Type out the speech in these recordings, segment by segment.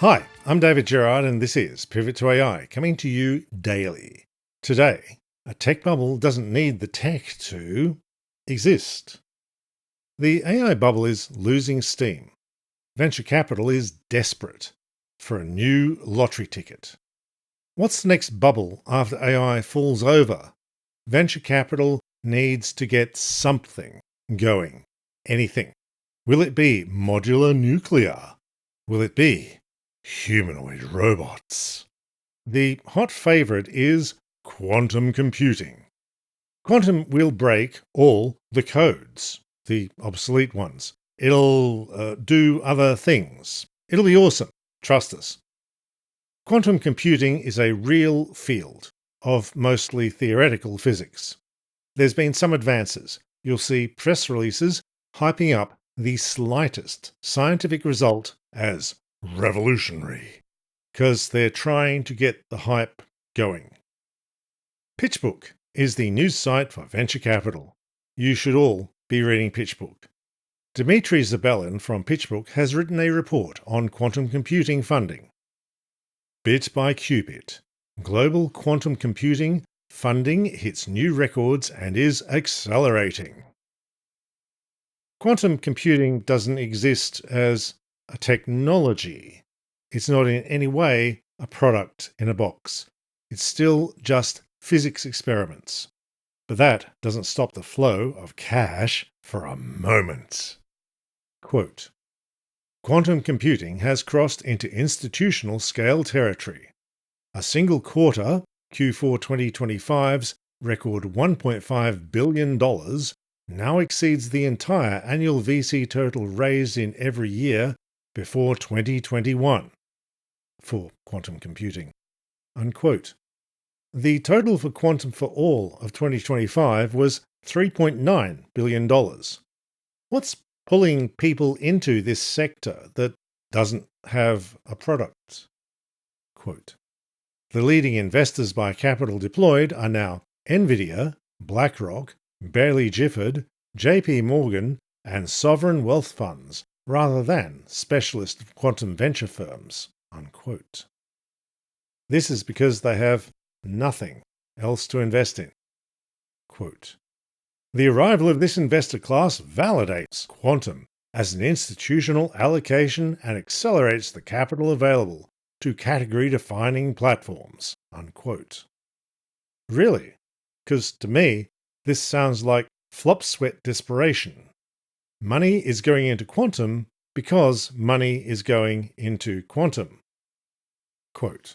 Hi, I'm dgerard and this is Pivot to AI, coming to you daily. Today, a tech bubble doesn't need the tech to exist. The AI bubble is losing steam. Venture capital is desperate for a new lottery ticket. What's the next bubble after AI falls over? Venture capital needs to get something going. Anything. Will it be modular nuclear? Will it be humanoid robots? The hot favourite is quantum computing. Quantum will break all the codes, the obsolete ones. It'll do other things. It'll be awesome. Trust us. Quantum computing is a real field of mostly theoretical physics. There's been some advances. You'll see press releases hyping up the slightest scientific result as revolutionary, because they're trying to get the hype going. PitchBook is the news site for venture capital. You should all be reading PitchBook. Dmitry Zabelin from PitchBook has written a report on quantum computing funding. Bit by qubit, global quantum computing funding hits new records and is accelerating. Quantum computing doesn't exist as a technology. It's not in any way a product in a box. It's still just physics experiments. But that doesn't stop the flow of cash for a moment. Quote, quantum computing has crossed into institutional scale territory. A single quarter, Q4 2025's record $1.5 billion, now exceeds the entire annual VC total raised in every year before 2021 for quantum computing. Unquote. The total for quantum for all of 2025 was $3.9 billion. What's pulling people into this sector that doesn't have a product? Quote, the leading investors by capital deployed are now Nvidia, BlackRock, Bailey Gifford, JP Morgan, and sovereign wealth funds, rather than specialist quantum venture firms. Unquote. This is because they have nothing else to invest in. Quote, the arrival of this investor class validates quantum as an institutional allocation and accelerates the capital available to category-defining platforms. Unquote. Really? Because to me, this sounds like flop sweat desperation. Money is going into quantum because money is going into quantum. Quote,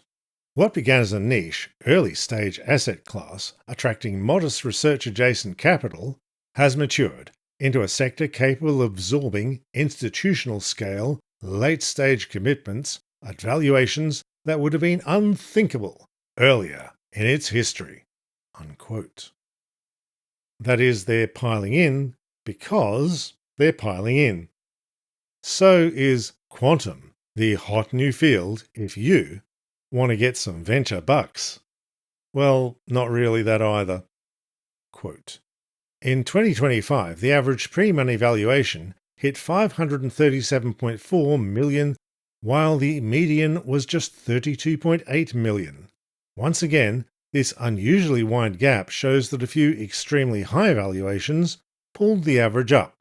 what began as a niche, early-stage asset class attracting modest research-adjacent capital has matured into a sector capable of absorbing institutional-scale, late-stage commitments at valuations that would have been unthinkable earlier in its history. Unquote. That is, they're piling in because they're piling in. So is quantum the hot new field if you want to get some venture bucks? Well, not really that either. Quote, in 2025, the average pre-money valuation hit $537.4 million, while the median was just $32.8 million. Once again, this unusually wide gap shows that a few extremely high valuations pulled the average up,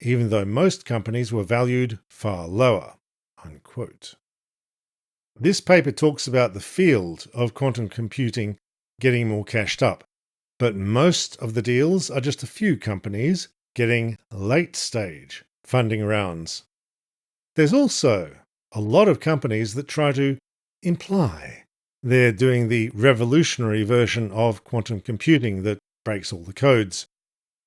even though most companies were valued far lower. Unquote. This paper talks about the field of quantum computing getting more cashed up, but most of the deals are just a few companies getting late-stage funding rounds. There's also a lot of companies that try to imply they're doing the revolutionary version of quantum computing that breaks all the codes,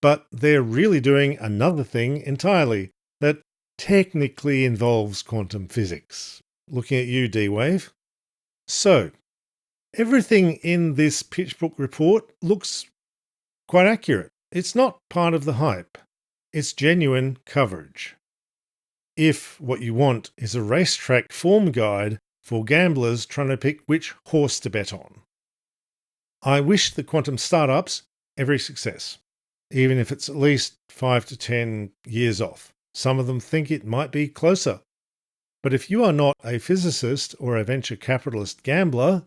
but they're really doing another thing entirely that technically involves quantum physics. Looking at you, D-Wave. So, everything in this PitchBook report looks quite accurate. It's not part of the hype. It's genuine coverage. If what you want is a racetrack form guide for gamblers trying to pick which horse to bet on. I wish the quantum startups every success, even if it's at least 5 to 10 years off. Some of them think it might be closer. But if you are not a physicist or a venture capitalist gambler,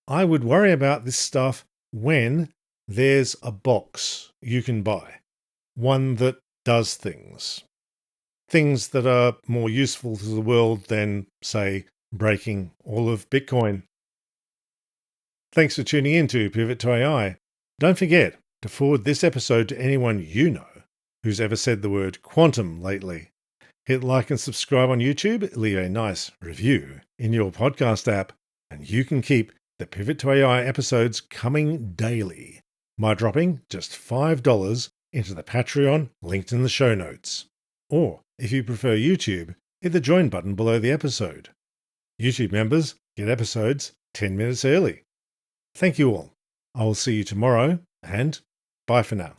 I would worry about this stuff when there's a box you can buy, one that does things that are more useful to the world than, say, breaking all of Bitcoin. Thanks for tuning in to Pivot to AI. Don't forget to forward this episode to anyone you know who's ever said the word quantum lately. Hit like and subscribe on YouTube, leave a nice review in your podcast app, and you can keep the Pivot to AI episodes coming daily by dropping just $5 into the Patreon linked in the show notes. Or, if you prefer YouTube, hit the join button below the episode. YouTube members get episodes 10 minutes early. Thank you all. I will see you tomorrow, and bye for now.